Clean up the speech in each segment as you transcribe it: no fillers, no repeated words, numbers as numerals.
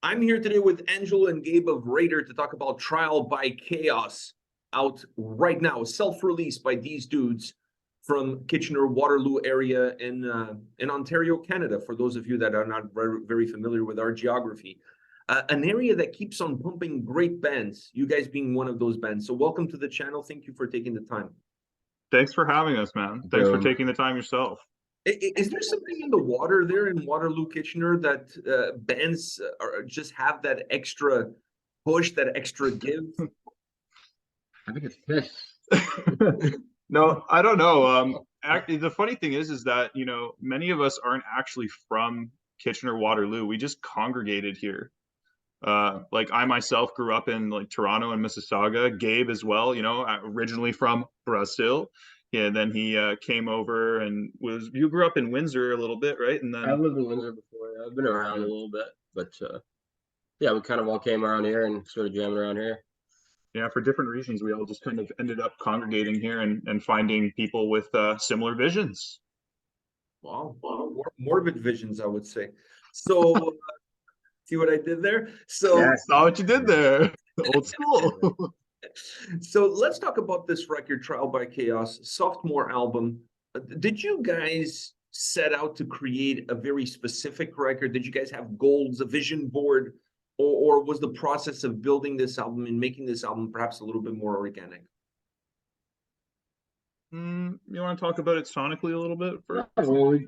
I'm here today with Angelo and Gabe of Raider to talk about Trial by Chaos, out right now, self-released by these dudes from Kitchener-Waterloo area in Ontario, Canada, for those of you that are not very familiar with our geography. An area that keeps on pumping great bands, you guys being one of those bands. So welcome to the channel. Thank you for taking the time. Thanks for having us, man. Thanks for taking the time yourself. Is there something in the water there in Waterloo, Kitchener, that bands just have that extra push, that extra give? I think it's piss. No, I don't know. The funny thing is that, many of us aren't actually from Kitchener-Waterloo. We just congregated here. Like I myself grew up in like Toronto and Mississauga. Gabe as well, originally from Brazil. Yeah, then he came over and you grew up in Windsor a little bit, right? And then I lived in Windsor before. Yeah. I've been around a little bit, but yeah, we kind of all came around here and started jamming around here. yeah, for different reasons, we all just kind of ended up congregating here and finding people with similar visions. Wow, morbid visions, I would say. So, see what I did there? So, yeah, I saw what you did there. Old school. So let's talk about this record, Trial by Chaos, sophomore album. Did you guys set out to create a very specific record? Did you guys have goals, a vision board, or was the process of building this album and making this album perhaps a little bit more organic? You want to talk about it sonically a little bit first? Yeah, well,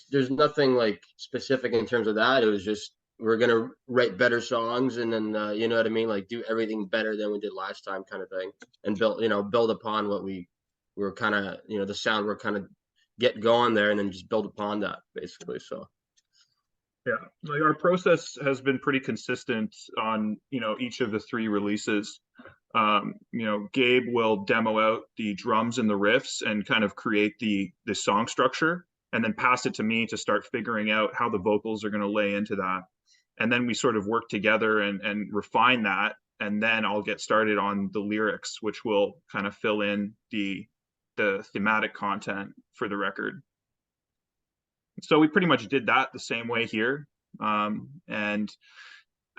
there's nothing like specific in terms of that. It was just we're gonna write better songs and then you know what I mean, like do everything better than we did last time, kind of thing, and build upon what we were kind of the sound we're kind of get going there, and then just build upon that basically. So yeah, like our process has been pretty consistent on each of the three releases. Gabe will demo out the drums and the riffs and kind of create the song structure, and then pass it to me to start figuring out how the vocals are going to lay into that. And then we sort of work together and refine that, and then I'll get started on the lyrics, which will kind of fill in the thematic content for the record. So we pretty much did that the same way here. Yeah,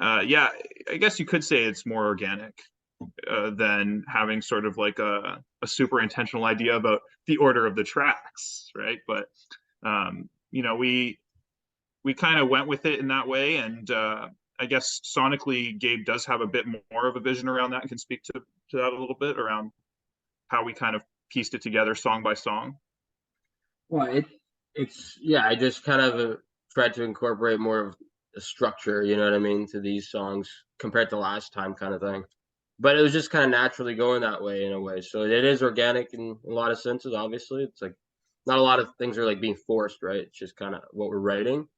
I guess you could say it's more organic than having sort of like a super intentional idea about the order of the tracks, right? But we kind of went with it in that way, and I guess sonically Gabe does have a bit more of a vision around that and can speak to that a little bit around how we kind of pieced it together song by song. well, it's yeah, I just kind of tried to incorporate more of a structure, you know what I mean, to these songs compared to last time, kind of thing. But it was just kind of naturally going that way in a way. So it is organic in a lot of senses. Obviously, it's like not a lot of things are like being forced, right? It's just kind of what we're writing.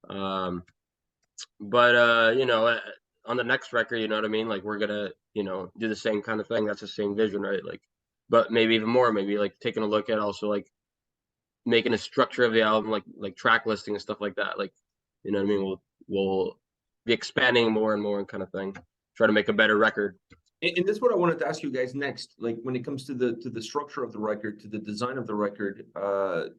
But on the next record, you know what I mean, like we're gonna do the same kind of thing. That's the same vision, right? Like, but maybe even more, maybe like taking a look at also like making a structure of the album, like track listing and stuff like that. Like, you know what I mean, we'll be expanding more and more and kind of thing, try to make a better record. And that's what I wanted to ask you guys next. Like when it comes to the structure of the record, to the design of the record, do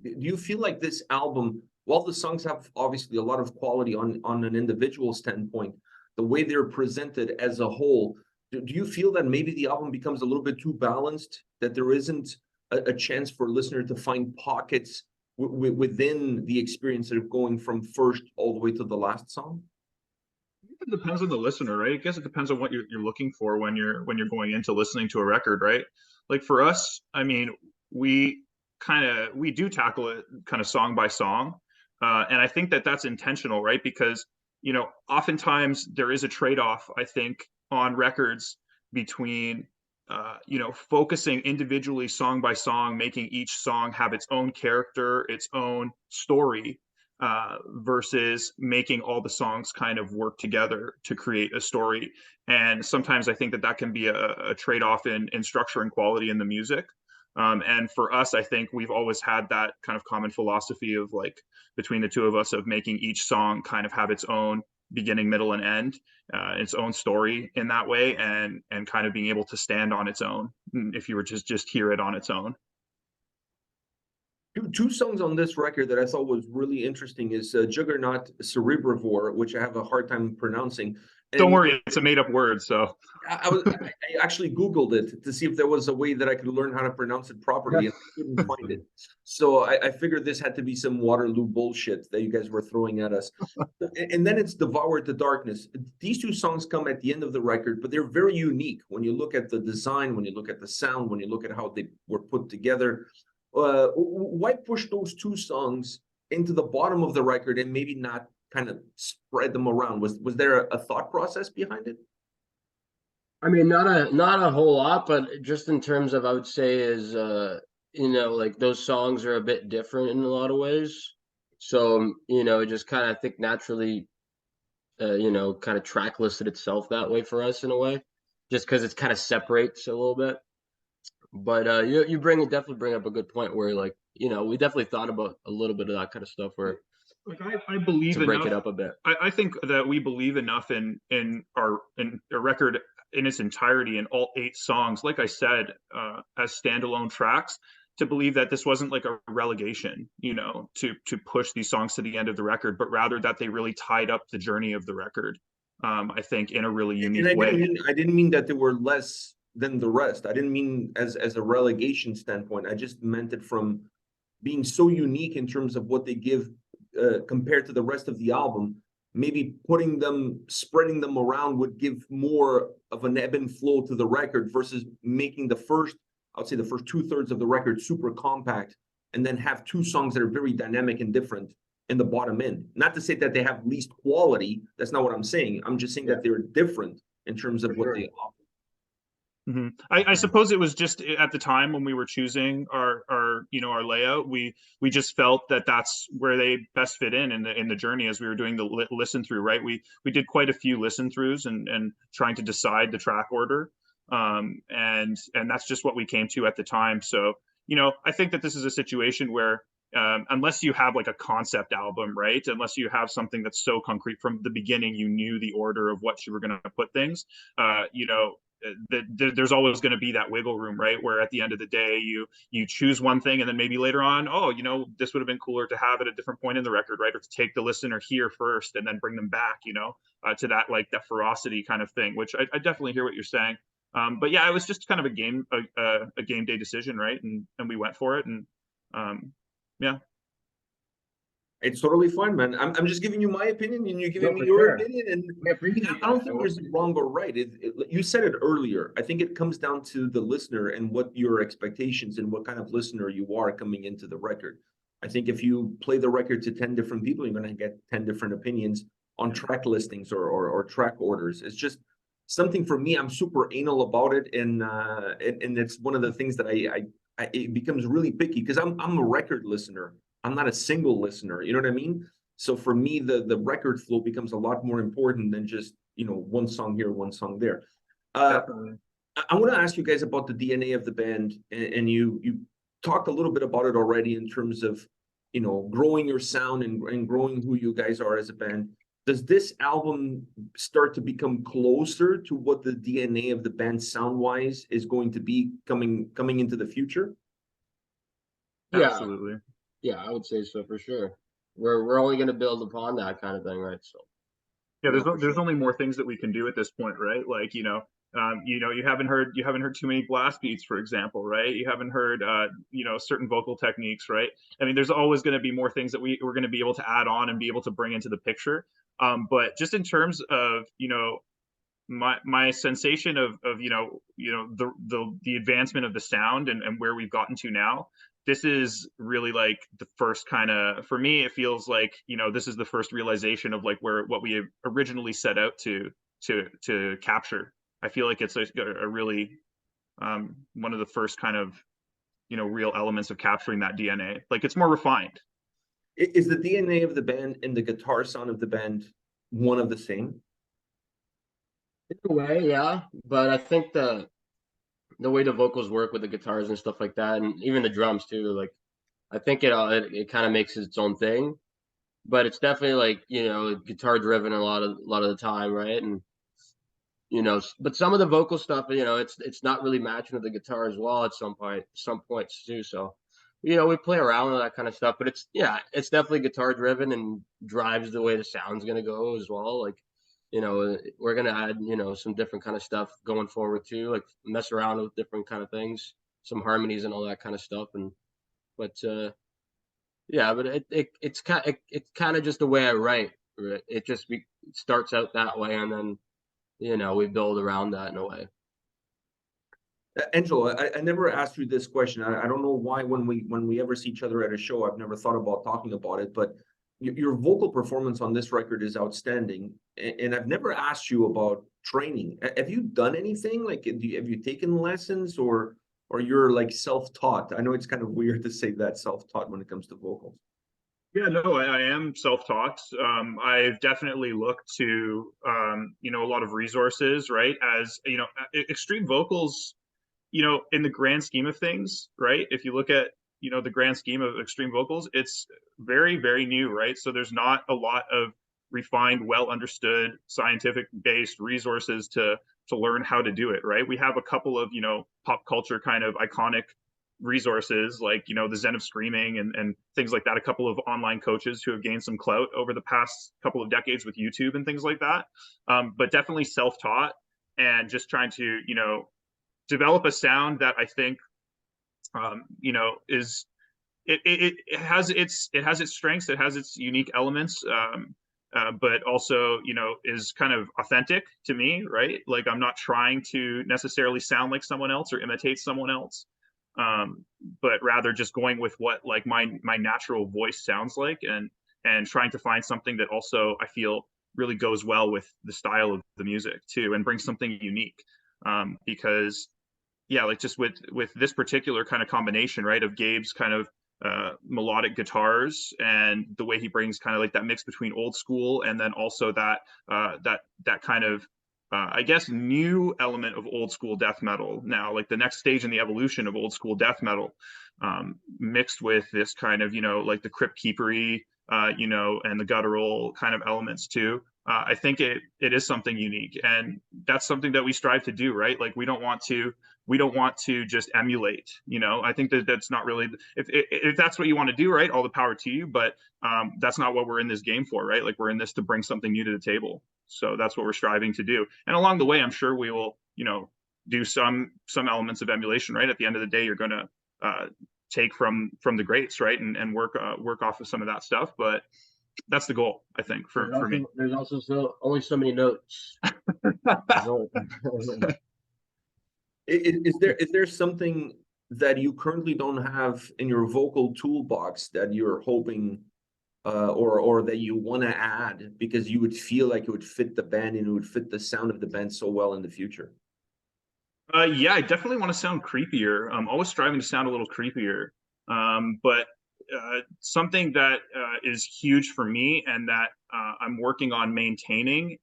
you feel like this album, while the songs have obviously a lot of quality on an individual standpoint, the way they're presented as a whole, do you feel that maybe the album becomes a little bit too balanced, that there isn't a chance for a listener to find pockets within the experience of going from first all the way to the last song? It depends on the listener, right? I guess it depends on what you're looking for when you're going into listening to a record, right? Like for us, I mean, we do tackle it kind of song by song, and I think that that's intentional, right? Because oftentimes there is a trade-off, I think, on records between focusing individually song by song, making each song have its own character, its own story, versus making all the songs kind of work together to create a story. And sometimes I think that can be a trade-off in structure and quality in the music. And for us, I think we've always had that kind of common philosophy of like between the two of us of making each song kind of have its own beginning, middle, and end, its own story in that way, and kind of being able to stand on its own if you were just hear it on its own. Two songs on this record that I thought was really interesting is Juggernaut Cerebrivore, which I have a hard time pronouncing. Don't And worry, it's a made up word. So I actually Googled it to see if there was a way that I could learn how to pronounce it properly, and I couldn't find it. So I figured this had to be some Waterloo bullshit that you guys were throwing at us. And then it's Devoured the Darkness. These two songs come at the end of the record, but they're very unique when you look at the design, when you look at the sound, when you look at how they were put together. Why push those two songs into the bottom of the record and maybe not kind of spread them around? Was there a thought process behind it? I mean, not a whole lot, but just in terms of, I would say is, you know, like those songs are a bit different in a lot of ways. So, you know, it just kind of, I think naturally, you know, kind of track listed itself that way for us in a way, just because it's kind of separates a little bit. But you definitely bring up a good point where, like, you know, we definitely thought about a little bit of that kind of stuff where like I believe to break enough. it up a bit. I think that we believe enough in our record in its entirety in all 8 songs, like I said, as standalone tracks, to believe that this wasn't like a relegation, you know, to push these songs to the end of the record, but rather that they really tied up the journey of the record. I think in a really unique And way. I didn't mean that they were less than the rest. I didn't mean as a relegation standpoint. I just meant it from being so unique in terms of what they give compared to the rest of the album. Maybe spreading them around would give more of an ebb and flow to the record versus making I would say the first 2/3 of the record super compact, and then have two songs that are very dynamic and different in the bottom end. Not to say that they have least quality. That's not what I'm saying. I'm just saying that they're different in terms of what they offer. Mm-hmm. I suppose it was just at the time when we were choosing our you know our layout, we just felt that that's where they best fit in the journey as we were doing the listen through, right? We did quite a few listen throughs and trying to decide the track order, and that's just what we came to at the time. So you know, I think that this is a situation where unless you have like a concept album, right? Unless you have something that's so concrete from the beginning, you knew the order of what you were going to put things. You know, there's always going to be that wiggle room, right? Where at the end of the day, you choose one thing, and then maybe later on, oh, you know, this would have been cooler to have at a different point in the record, right? Or to take the listener here first and then bring them back, you know, to that like that ferocity kind of thing. Which I definitely hear what you're saying. But yeah, it was just kind of a game day decision, right? And we went for it, and yeah. It's totally fine, man. I'm just giving you my opinion, and you're giving me for your sure. opinion. And We appreciate I don't that. think there's wrong or right. You said it earlier. I think it comes down to the listener and what your expectations and what kind of listener you are coming into the record. I think if you play the record to 10 different people, you're going to get 10 different opinions on track listings or track orders. It's just something for me. I'm super anal about it, and it's one of the things that it becomes really picky because I'm a record listener. I'm not a single listener. You know what I mean? So for me, the record flow becomes a lot more important than just, you know, one song here, one song there. Definitely. I want to ask you guys about the DNA of the band, and you talked a little bit about it already in terms of, you know, growing your sound and growing who you guys are as a band. Does this album start to become closer to what the DNA of the band sound-wise is going to be coming into the future? Yeah, Absolutely. yeah, I would say so for sure. We're only going to build upon that kind of thing, right? So Yeah, no, for there's sure. only more things that we can do at this point, right? Like, you know, you haven't heard too many blast beats, for example, right? You haven't heard you know, certain vocal techniques, right? I mean, there's always going to be more things that we're going to be able to add on and be able to bring into the picture. But just in terms of, you know, my sensation of you know the advancement of the sound and where we've gotten to now, this is really like the first kind of, for me it feels like, you know, this is the first realization of like what we originally set out to capture. I feel like it's a really one of the first kind of, you know, real elements of capturing that DNA. Like it's more refined. Is the DNA of the band and the guitar sound of the band one of the same? In a way, yeah. But I think the way the vocals work with the guitars and stuff like that, and even the drums too, like I think it kind of makes its own thing. But it's definitely like, you know, guitar driven a lot of the time, right? And you know, but some of the vocal stuff, you know, it's not really matching with the guitar as well at some points too. So you know, we play around with that kind of stuff, but it's, yeah, it's definitely guitar driven and drives the way the sound's going to go as well. Like, you know, we're going to add, you know, some different kind of stuff going forward too, like mess around with different kind of things, some harmonies and all that kind of stuff. And, but, yeah, but it's kind of just the way I write. Right? It just it starts out that way, and then, you know, we build around that in a way. Angelo, I never asked you this question. I don't know why when we ever see each other at a show, I've never thought about talking about it, but your vocal performance on this record is outstanding. And I've never asked you about training. Have you done anything? Like, have you taken lessons, or you're like self-taught? I know it's kind of weird to say that, self-taught, when it comes to vocals. Yeah, no, I am self-taught. I've definitely looked to, you know, a lot of resources, right? As, you know, extreme vocals, you know, in the grand scheme of things, right? If you look at, you know, the grand scheme of extreme vocals, it's very, very new, right? So there's not a lot of refined, well understood, scientific based resources to learn how to do it, right? We have a couple of, you know, pop culture kind of iconic resources, like, you know, the Zen of Screaming and things like that, a couple of online coaches who have gained some clout over the past couple of decades with YouTube and things like that. But definitely self-taught, and just trying to, you know, develop a sound that I think, you know, is it has its strengths, it has its unique elements, but also, you know, is kind of authentic to me, right? Like, I'm not trying to necessarily sound like someone else or imitate someone else, but rather just going with what, like, my natural voice sounds like, and trying to find something that also I feel really goes well with the style of the music too, and brings something unique. Because, yeah, like, just with this particular kind of combination, right, of Gabe's kind of melodic guitars, and the way he brings kind of like that mix between old school and then also that that kind of I guess new element of old school death metal, now like the next stage in the evolution of old school death metal, mixed with this kind of, you know, like the crypt keepery, you know, and the guttural kind of elements too. I think it is something unique, and that's something that we strive to do, right? Like, we don't want to just emulate, you know. I think that that's not really, if that's what you want to do, right, all the power to you, but that's not what we're in this game for, right? Like, we're in this to bring something new to the table, so that's what we're striving to do. And along the way, I'm sure we will, you know, do some elements of emulation, right? At the end of the day, you're going to take from the greats, right, and work off of some of that stuff, but that's the goal, I think, for me. There's also only so many notes. Is there something that you currently don't have in your vocal toolbox that you're hoping, or that you want to add, because you would feel like it would fit the band and it would fit the sound of the band so well in the future? Yeah, I definitely want to sound creepier. I'm always striving to sound a little creepier. But something that is huge for me, and that I'm working on maintaining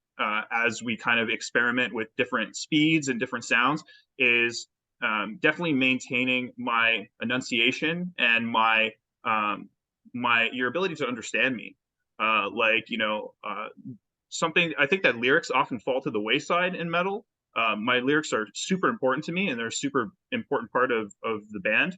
as we kind of experiment with different speeds and different sounds, is definitely maintaining my enunciation and my your ability to understand me. Like, you know, something, I think that lyrics often fall to the wayside in metal. My lyrics are super important to me, and they're a super important part of the band.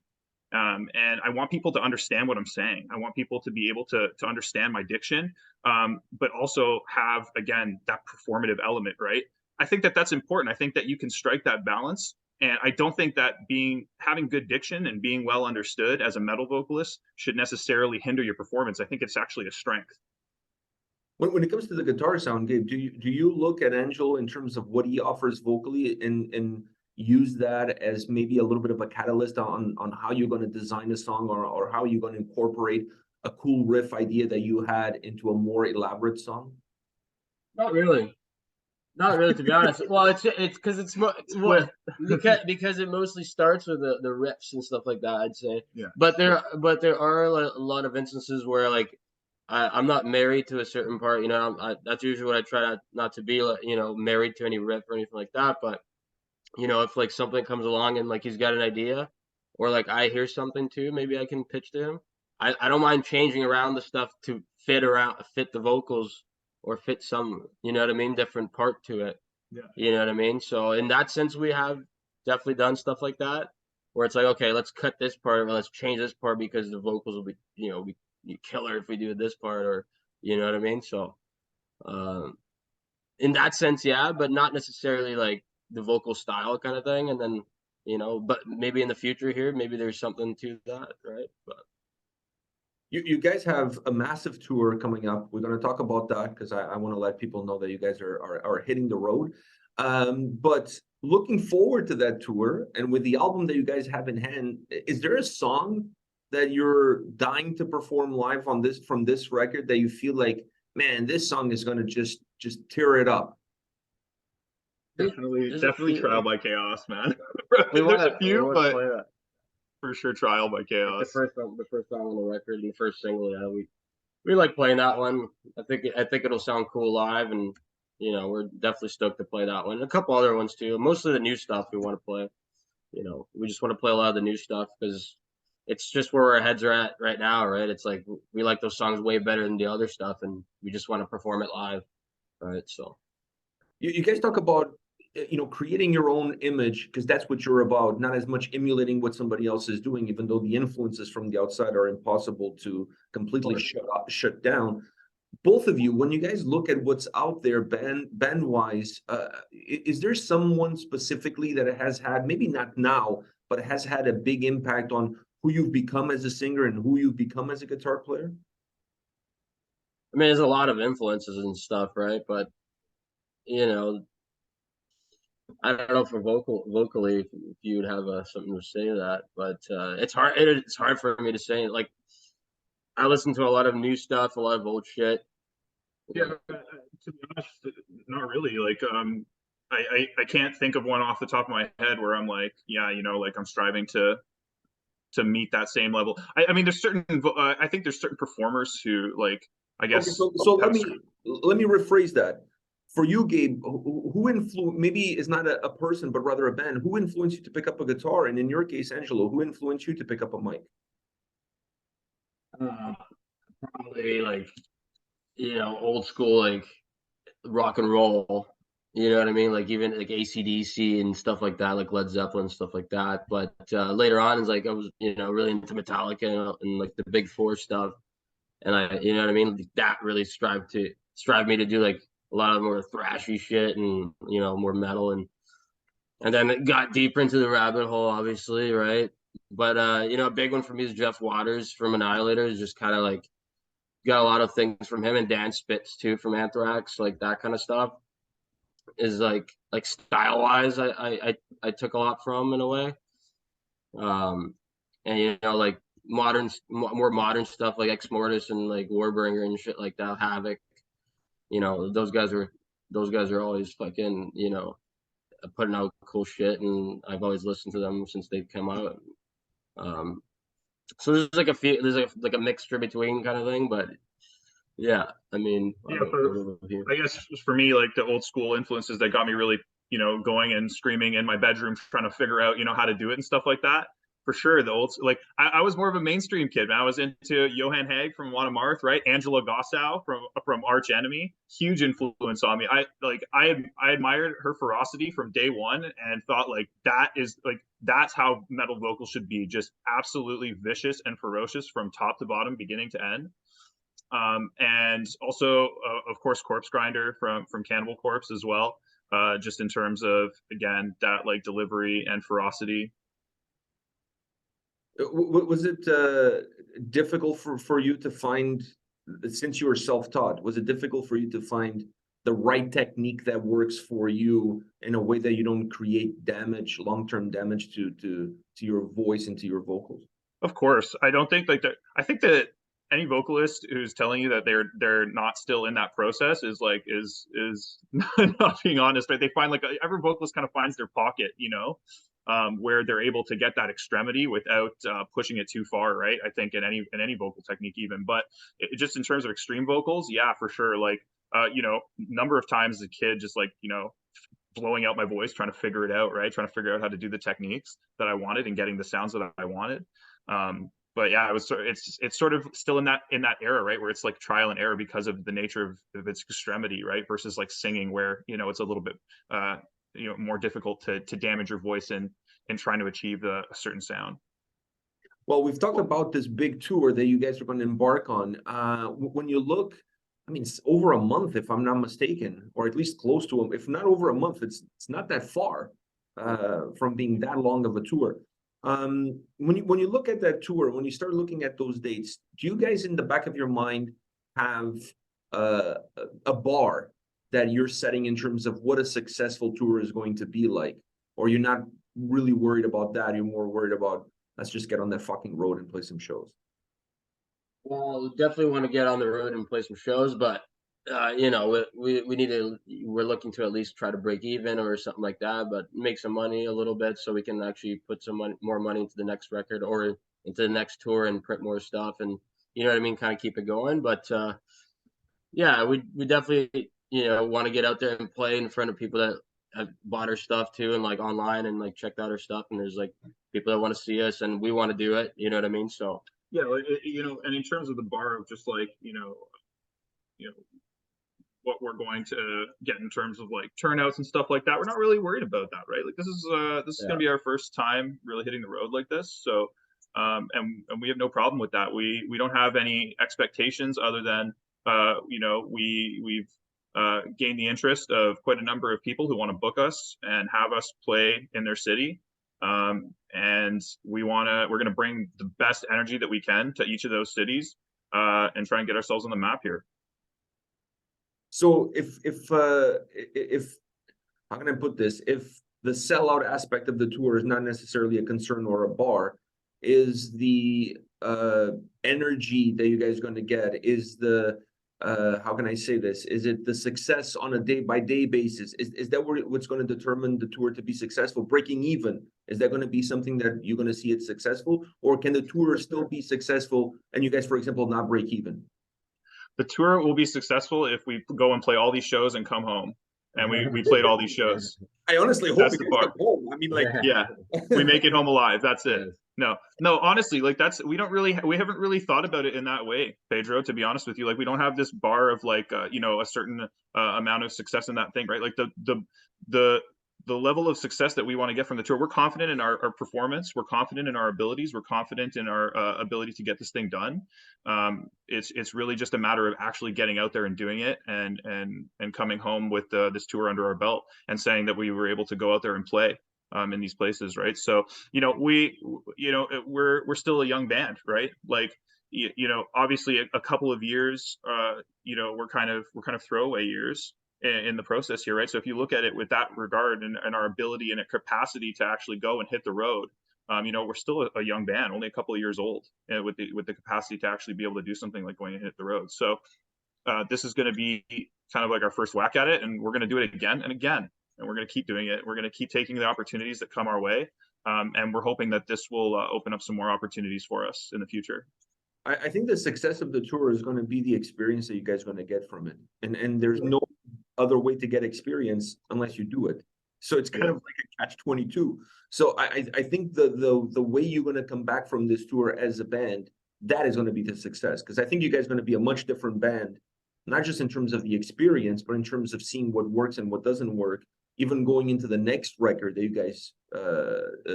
And I want people to understand what I'm saying. I want people to be able to understand my diction, but also have, again, that performative element, right? I think that that's important. I think that you can strike that balance. And I don't think that having good diction and being well understood as a metal vocalist should necessarily hinder your performance. I think it's actually a strength. When it comes to the guitar sound, Gabe, do you look at Angelo in terms of what he offers vocally, and use that as maybe a little bit of a catalyst on how you're going to design a song, or how you're going to incorporate a cool riff idea that you had into a more elaborate song? Not really. Not really, to be honest. Well, it's because it's because it mostly starts with the riffs and stuff like that, I'd say. Yeah. But there are a lot of instances where, like, I'm not married to a certain part. You know, that's usually what I try not to be, like, you know, married to any riff or anything like that. But, you know, if like something comes along and like he's got an idea, or like I hear something too, maybe I can pitch to him. I don't mind changing around the stuff to fit the vocals, or fit some, you know what I mean, different part to it. Yeah. You know what I mean? So in that sense, we have definitely done stuff like that. where it's like, okay, let's cut this part, or let's change this part because the vocals will be, be killer if we do this part, or you know what I mean? So, um, in that sense, yeah, but not necessarily like the vocal style kind of thing. And then, but maybe in the future here, maybe there's something to that, right? But You guys have a massive tour coming up. We're going to talk about that because I want to let people know that you guys are hitting the road. But looking forward to that tour, and with the album that you guys have in hand, is there a song that you're dying to perform live on this from this record that you feel like, man, this song is going to just tear it up? Definitely Trial by Chaos, man. there's a few, but play that. for sure Trial by Chaos. The first song on the record and the first single, yeah, we like playing that one. I think it'll sound cool live, and we're definitely stoked to play that one. And a couple other ones too. Mostly the new stuff we want to play. We just want to play a lot of the new stuff because it's just where our heads are at right now, right? It's like we like those songs way better than the other stuff, and we just want to perform it live, right? So you guys talk about creating your own image, because that's what you're about, not as much emulating what somebody else is doing, even though the influences from the outside are impossible to completely shut down. Both of you, when you guys look at what's out there band wise, is there someone specifically that has had, maybe not now, but has had a big impact on who you've become as a singer and who you've become as a guitar player? I mean, there's a lot of influences and stuff, right? But I don't know for vocally if you would have something to say to that, but it's hard. It's hard for me to say. Like, I listen to a lot of new stuff, a lot of old shit. Yeah, to be honest, not really. Like, I can't think of one off the top of my head where I'm like, yeah, like I'm striving to meet that same level. I mean, there's certain, I think there's certain performers who, like, I guess. Okay, so let me rephrase that. For you, Gabe, who influenced, maybe it's not a person, but rather a band, who influenced you to pick up a guitar? And in your case, Angelo, who influenced you to pick up a mic? Probably like, old school, like rock and roll, you know what I mean? Like even like AC/DC and stuff like that, like Led Zeppelin, stuff like that. But later on, it's like I was, really into Metallica and like the Big Four stuff. And you know what I mean? That really strive me to do like a lot of more thrashy shit and, more metal. And then it got deeper into the rabbit hole, obviously, right? But, a big one for me is Jeff Waters from Annihilator. Is just kind of like, got a lot of things from him, and Dan Spitz too from Anthrax, like that kind of stuff is like style wise. I took a lot from in a way. And like more modern stuff like Ex Mortis and like Warbringer and shit like that, Havoc. Those guys are always fucking, putting out cool shit, and I've always listened to them since they've come out. So there's like a mixture between kind of thing, but yeah, I mean, yeah, I guess for me, like the old school influences that got me really, going and screaming in my bedroom trying to figure out, how to do it and stuff like that. For sure, the old, like I was more of a mainstream kid, man. I was into Johan Haig from Watermark, right? Angela Gossow from Arch Enemy, huge influence on me. I admired her ferocity from day one and thought like that's how metal vocals should be, just absolutely vicious and ferocious from top to bottom, beginning to end. And also, of course, Corpse Grinder from Cannibal Corpse as well. Just in terms of, again, that like delivery and ferocity. Was it difficult for you to find, since you were self-taught, was it difficult for you to find the right technique that works for you in a way that you don't create damage, long-term damage to your voice and to your vocals? Of course. I don't think like that. I think that any vocalist who's telling you that they're not still in that process is not being honest, right? They find like every vocalist kind of finds their pocket, where they're able to get that extremity without pushing it too far, right? I think in any vocal technique even, but just in terms of extreme vocals, yeah, for sure. Like, number of times as a kid, just like, blowing out my voice, trying to figure it out, right? Trying to figure out how to do the techniques that I wanted and getting the sounds that I wanted. But yeah, it's sort of still in that era, right, where it's like trial and error because of the nature of its extremity, right, versus like singing where it's a little bit more difficult to damage your voice and in trying to achieve a certain sound. Well, we've talked about this big tour that you guys are going to embark on. When you look, I mean, it's over a month, if I'm not mistaken, or at least close to them. If not over a month, it's not that far from being that long of a tour. When you look at that tour, when you start looking at those dates, do you guys in the back of your mind have a bar that you're setting in terms of what a successful tour is going to be like? Or you're not really worried about that, you're more worried about, let's just get on that fucking road and play some shows? Well, definitely want to get on the road and play some shows, but you know, we need to. We're looking to at least try to break even or something like that, but make some money a little bit so we can actually put some more money into the next record or into the next tour and print more stuff, and you know what I mean, kind of keep it going. But yeah, we definitely want to get out there and play in front of people that have bought our stuff too, and like online and like checked out our stuff, and there's like people that want to see us, and we want to do it. You know what I mean? So. Yeah, like, and in terms of the bar of just like, what we're going to get in terms of like turnouts and stuff like that, we're not really worried about that, right? Like this is going to be our first time really hitting the road like this. So, and we have no problem with that. We don't have any expectations other than, we've gained the interest of quite a number of people who want to book us and have us play in their city. And we're going to bring the best energy that we can to each of those cities, and try and get ourselves on the map here. So if how can I put this? If the sellout aspect of the tour is not necessarily a concern or a bar, is the energy that you guys are going to get, is the how can I say this? Is it the success on a day-by-day basis? Is that what's going to determine the tour to be successful? Breaking even, is that going to be something that you're going to see it successful? Or can the tour still be successful and you guys, for example, not break even? The tour will be successful if we go and play all these shows and come home. And we played all these shows. I honestly hope that's you the guys bar. come home. I mean, like, yeah, we make it home alive. That's it. No, honestly, like we haven't really thought about it in that way, Pedro, to be honest with you. Like we don't have this bar of like, a certain amount of success in that thing, right? Like the level of success that we want to get from the tour, we're confident in our performance. We're confident in our abilities. We're confident in our ability to get this thing done. It's really just a matter of actually getting out there and doing it and coming home with this tour under our belt and saying that we were able to go out there and play in these places, right? So, we're still a young band, right? Like, obviously a couple of years, we're kind of throwaway years in the process here, right? So if you look at it with that regard and our ability and a capacity to actually go and hit the road, we're still a young band, only a couple of years old, with the capacity to actually be able to do something like going and hit the road. So this is going to be kind of like our first whack at it, and we're going to do it again and again. And we're going to keep doing it. We're going to keep taking the opportunities that come our way. And we're hoping that this will open up some more opportunities for us in the future. I think the success of the tour is going to be the experience that you guys are going to get from it. And there's no other way to get experience unless you do it. So it's kind of like a catch-22. So I think the way you're going to come back from this tour as a band, that is going to be the success. Because I think you guys are going to be a much different band, not just in terms of the experience, but in terms of seeing what works and what doesn't work, even going into the next record that you guys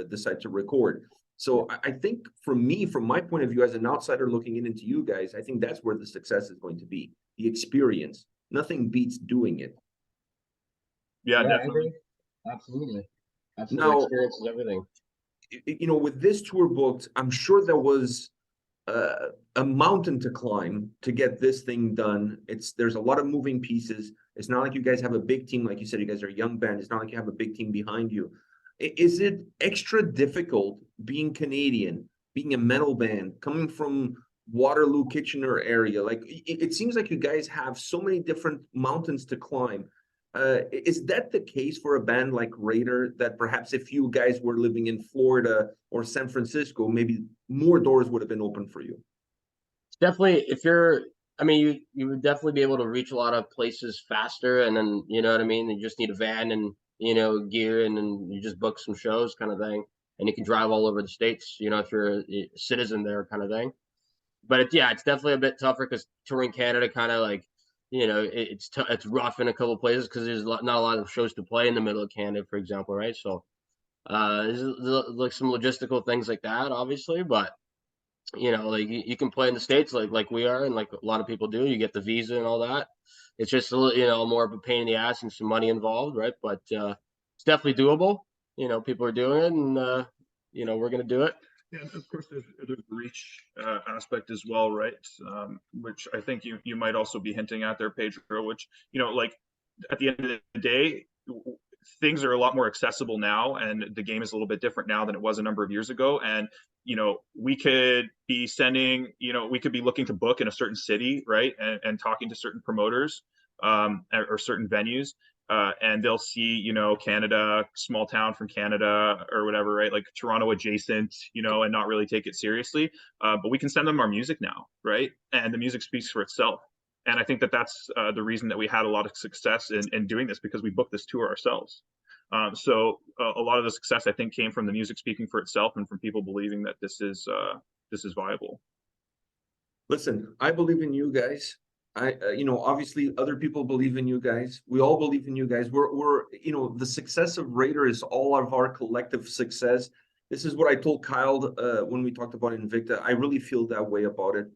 decide to record. So I think from my point of view, as an outsider looking into you guys, I think that's where the success is going to be, the experience. Nothing beats doing it. Yeah, definitely. Absolutely. Now, experience is everything. With this tour booked, I'm sure there was a mountain to climb to get this thing done. There's a lot of moving pieces. It's not like you guys have a big team. Like you said, you guys are a young band. It's not like you have a big team behind you. Is it extra difficult being Canadian, being a metal band, coming from Waterloo, Kitchener area? Like it seems like you guys have so many different mountains to climb. Is that the case for a band like Raider, that perhaps if you guys were living in Florida or San Francisco, maybe more doors would have been open for you? Definitely, you would definitely be able to reach a lot of places faster, and then you know what I mean. You just need a van and gear, and then you just book some shows, kind of thing, and you can drive all over the states. If you're a citizen there, kind of thing. But it's definitely a bit tougher because touring Canada, kind of like it's rough in a couple of places because there's not a lot of shows to play in the middle of Canada, for example, right? So There's like some logistical things like that, obviously, but you know, like you can play in the States like we are, and like a lot of people do. You get the visa and all that. It's just a little, you know, more of a pain in the ass and some money involved, right? But it's definitely doable. You know, people are doing it, and you know, we're gonna do it. Yeah, and of course, there's the reach aspect as well, right? Which I think you might also be hinting at there, Pedro. Which, you know, like at the end of the day, things are a lot more accessible now, and the game is a little bit different now than it was a number of years ago. And you know, we could be sending, you know, we could be looking to book in a certain city, right, and talking to certain promoters or certain venues. And they'll see, you know, Canada, small town from Canada or whatever, right? Like Toronto adjacent, you know, and not really take it seriously. But we can send them our music now, right? And the music speaks for itself. And I think that that's the reason that we had a lot of success in doing this, because we booked this tour ourselves. So a lot of the success, I think, came from the music speaking for itself and from people believing that this is viable. Listen, I believe in you guys. You know, obviously other people believe in you guys. We all believe in you guys. We're, you know, the success of Raider is all of our collective success. This is what I told Kyle when we talked about Invicta. I really feel that way about it.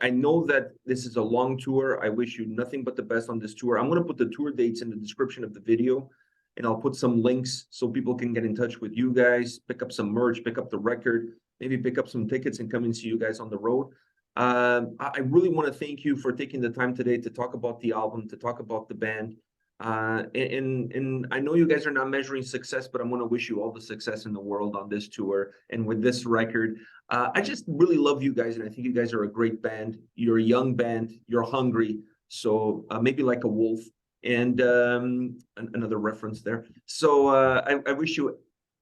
I know that this is a long tour. I wish you nothing but the best on this tour. I'm going to put the tour dates in the description of the video, and I'll put some links so people can get in touch with you guys, pick up some merch, pick up the record, maybe pick up some tickets and come and see you guys on the road. I really want to thank you for taking the time today to talk about the album, to talk about the band. And I know you guys are not measuring success, but I'm going to wish you all the success in the world on this tour and with this record. I just really love you guys, and I think you guys are a great band. You're a young band. You're hungry. So maybe like a wolf. And another reference there. So I wish you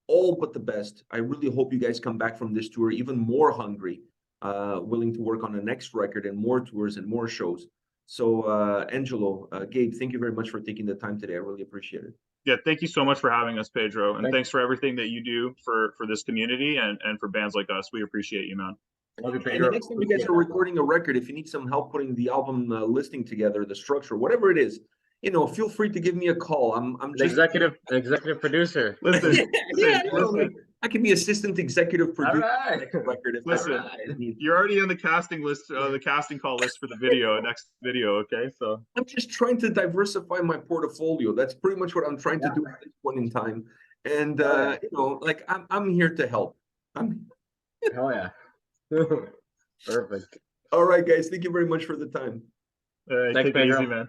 all but the best. I really hope you guys come back from this tour even more hungry, willing to work on the next record and more tours and more shows. So Angelo, Gabe, thank you very much for taking the time today. I really appreciate it. Yeah, thank you so much for having us, Pedro, and thanks for everything that you do for this community and for bands like us. We appreciate you, man. Love you, And Pedro. the next time you guys are recording a record, if you need some help putting the album listing together, the structure, whatever it is, you know, feel free to give me a call. I'm The just executive producer. Listen, yeah, you know, like, I can be assistant executive producer. All right. Record if Listen, that's what I need. you're already on the casting list, the casting call list for the video, next video. Okay, so I'm just trying to diversify my portfolio. That's pretty much what I'm trying to do at this point in time. And you know, like I'm here to help. Oh yeah. Perfect. All right, guys. Thank you very much for the time. take it easy, man.